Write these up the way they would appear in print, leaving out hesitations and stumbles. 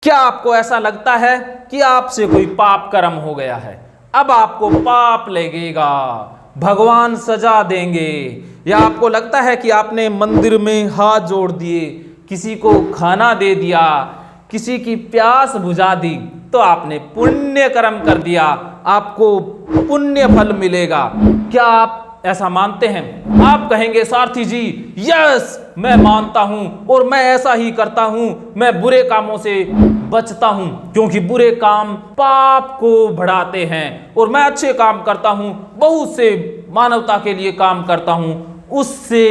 क्या आपको ऐसा लगता है कि आपसे कोई पाप कर्म हो गया है, अब आपको पाप लगेगा, भगवान सजा देंगे? या आपको लगता है कि आपने मंदिर में हाथ जोड़ दिए, किसी को खाना दे दिया, किसी की प्यास बुझा दी, तो आपने पुण्य कर्म कर दिया, आपको पुण्य फल मिलेगा? क्या आप ऐसा मानते हैं? आप कहेंगे सारथी जी, यस मैं मानता हूं और मैं ऐसा ही करता हूं, मैं बुरे कामों से बचता हूं क्योंकि बुरे काम पाप को बढ़ाते हैं, और मैं अच्छे काम करता हूं, बहुत से मानवता के लिए काम करता हूं, उससे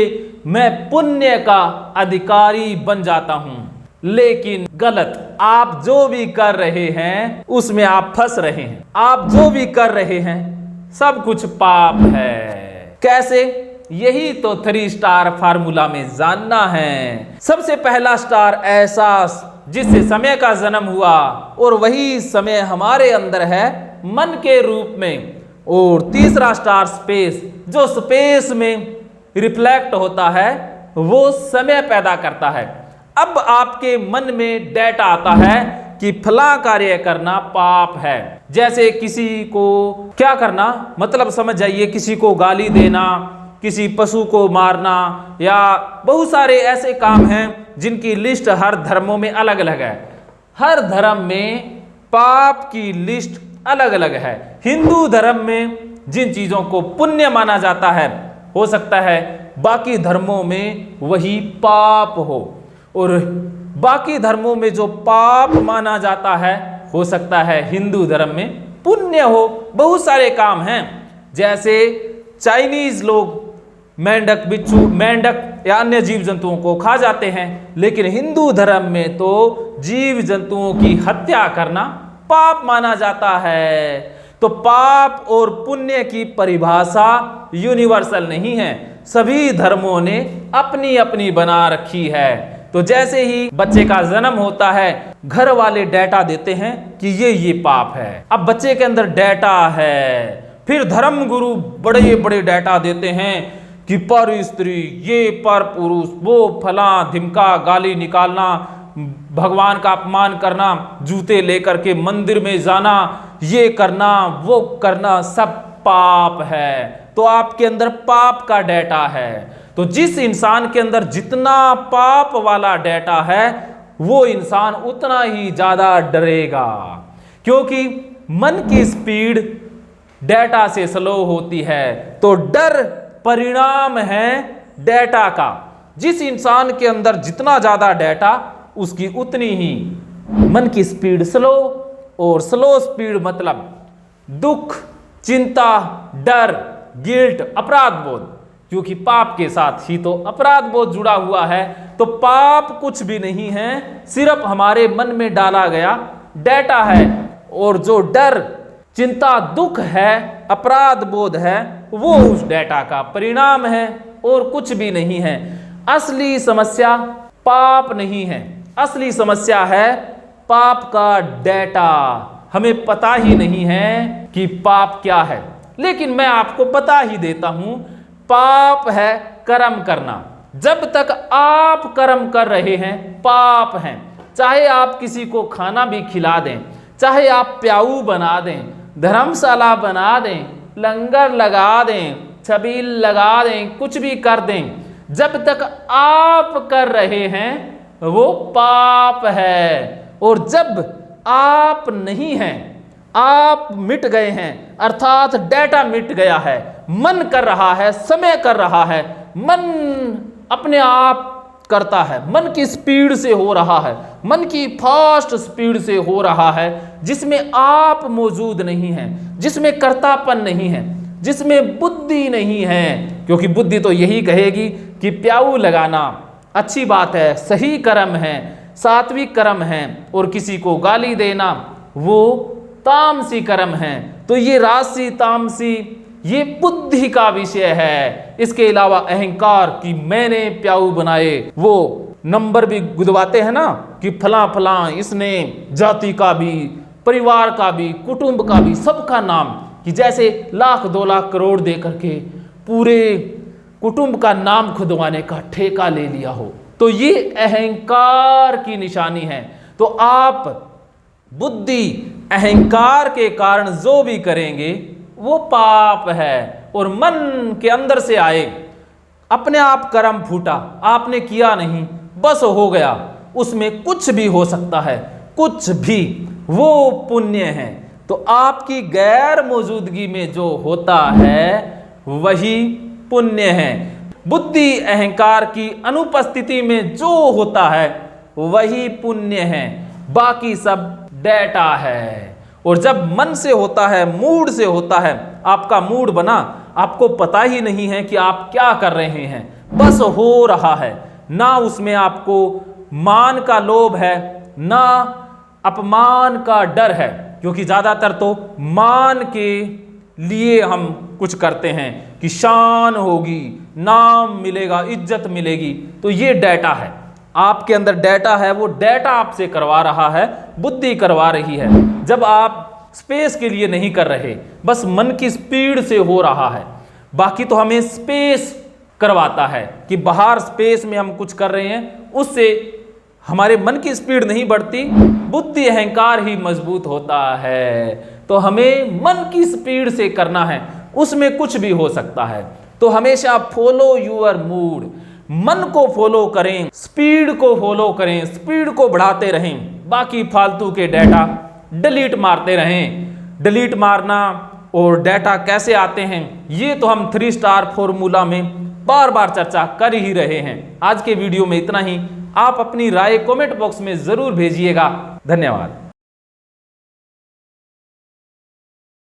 मैं पुण्य का अधिकारी बन जाता हूं। लेकिन गलत। आप जो भी कर रहे हैं उसमें आप फंस रहे हैं। आप जो भी कर रहे हैं सब कुछ पाप है। कैसे? यही तो 3 स्टार फार्मूला में जानना है। सबसे पहला स्टार एहसास, जिससे समय का जन्म हुआ, और वही समय हमारे अंदर है मन के रूप में। और तीसरा स्टार स्पेस, जो स्पेस में रिफ्लेक्ट होता है, वो समय पैदा करता है। अब आपके मन में डेटा आता है कि फला कार्य करना पाप है। जैसे किसी को क्या करना, मतलब समझ जाइए, किसी को गाली देना, किसी पशु को मारना, या बहुत सारे ऐसे काम हैं जिनकी लिस्ट हर धर्मों में अलग अलग है। हर धर्म में पाप की लिस्ट अलग अलग है। हिंदू धर्म में जिन चीजों को पुण्य माना जाता है, हो सकता है बाकी धर्मों में वही पाप हो, और बाकी धर्मों में जो पाप माना जाता है, हो सकता है हिंदू धर्म में पुण्य हो। बहुत सारे काम हैं। जैसे चाइनीज लोग मेंढक, बिच्छू, मेंढक या अन्य जीव जंतुओं को खा जाते हैं, लेकिन हिंदू धर्म में तो जीव जंतुओं की हत्या करना पाप माना जाता है। तो पाप और पुण्य की परिभाषा यूनिवर्सल नहीं है, सभी धर्मों ने अपनी अपनी बना रखी है। तो जैसे ही बच्चे का जन्म होता है, घर वाले डेटा देते हैं कि ये पाप है। अब बच्चे के अंदर डेटा है, फिर धर्म गुरु बड़े बड़े डेटा देते हैं कि पर स्त्री, ये पर पुरुष, वो फला धिमका, गाली निकालना, भगवान का अपमान करना, जूते लेकर के मंदिर में जाना, ये करना वो करना, सब पाप है। तो आपके अंदर पाप का डेटा है। तो जिस इंसान के अंदर जितना पाप वाला डेटा है, वो इंसान उतना ही ज्यादा डरेगा, क्योंकि मन की स्पीड डेटा से स्लो होती है। तो डर परिणाम है डेटा का। जिस इंसान के अंदर जितना ज्यादा डेटा, उसकी उतनी ही मन की स्पीड स्लो, और स्लो स्पीड मतलब दुख, चिंता, डर, गिल्ट, अपराध बोध, क्योंकि पाप के साथ ही तो अपराध बोध जुड़ा हुआ है। तो पाप कुछ भी नहीं है, सिर्फ हमारे मन में डाला गया डेटा है। और जो डर, चिंता, दुख है, अपराध बोध है, वो उस डेटा का परिणाम है और कुछ भी नहीं है। असली समस्या पाप नहीं है, असली समस्या है पाप का डेटा। हमें पता ही नहीं है कि पाप क्या है, लेकिन मैं आपको बता ही देता हूं, पाप है कर्म करना। जब तक आप कर्म कर रहे हैं, पाप हैं। चाहे आप किसी को खाना भी खिला दें, चाहे आप प्याऊ बना दें, धर्मशाला बना दें, लंगर लगा दें, छबील लगा दें, कुछ भी कर दें, जब तक आप कर रहे हैं वो पाप है। और जब आप नहीं हैं, आप मिट गए हैं, अर्थात डेटा मिट गया है, मन कर रहा है, समय कर रहा है, मन अपने आप करता है, मन की स्पीड से हो रहा है, मन की फास्ट स्पीड से हो रहा है, जिसमें आप मौजूद नहीं हैं, जिसमें कर्तापन नहीं है, जिसमें बुद्धि नहीं है। क्योंकि बुद्धि तो यही कहेगी कि प्याऊ लगाना अच्छी बात है, सही कर्म है, सात्विक कर्म है, और किसी को गाली देना वो तामसी कर्म है। तो ये राजसी, तामसी, ये बुद्धि का विषय है। इसके अलावा अहंकार कि मैंने प्याऊ बनाए, वो नंबर भी गुदवाते हैं ना कि फला फला, इसने जाति का भी, परिवार का भी, कुटुंब का भी, सबका नाम, कि जैसे 1,00,000 2,00,000 करोड़ दे करके पूरे कुटुंब का नाम खुदवाने का ठेका ले लिया हो। तो ये अहंकार की निशानी है। तो आप बुद्धि अहंकार के कारण जो भी करेंगे वो पाप है। और मन के अंदर से आए, अपने आप कर्म फूटा, आपने किया नहीं, बस हो गया, उसमें कुछ भी हो सकता है, कुछ भी, वो पुण्य है। तो आपकी गैर मौजूदगी में जो होता है वही पुण्य है। बुद्धि अहंकार की अनुपस्थिति में जो होता है वही पुण्य है, बाकी सब डेटा है। और जब मन से होता है, मूड से होता है, आपका मूड बना, आपको पता ही नहीं है कि आप क्या कर रहे हैं, बस हो रहा है, ना उसमें आपको मान का लोभ है, ना अपमान का डर है, क्योंकि ज्यादातर तो मान के लिए हम कुछ करते हैं कि शान होगी, नाम मिलेगा, इज्जत मिलेगी। तो ये डेटा है, आपके अंदर डेटा है, वो डेटा आपसे करवा रहा है, बुद्धि करवा रही है। जब आप स्पेस के लिए नहीं कर रहे, बस मन की स्पीड से हो रहा है, बाकी तो हमें स्पेस करवाता है कि बाहर स्पेस में हम कुछ कर रहे हैं, उससे हमारे मन की स्पीड नहीं बढ़ती, बुद्धि अहंकार ही मजबूत होता है। तो हमें मन की स्पीड से करना है, उसमें कुछ भी हो सकता है। तो हमेशा फॉलो योर मूड, मन को फॉलो करें, स्पीड को फॉलो करें, स्पीड को बढ़ाते रहें, बाकी फालतू के डेटा डिलीट मारते रहें। डिलीट मारना और डेटा कैसे आते हैं ये तो हम 3 स्टार फॉर्मूला में बार बार चर्चा कर ही रहे हैं। आज के वीडियो में इतना ही। आप अपनी राय कमेंट बॉक्स में जरूर भेजिएगा। धन्यवाद।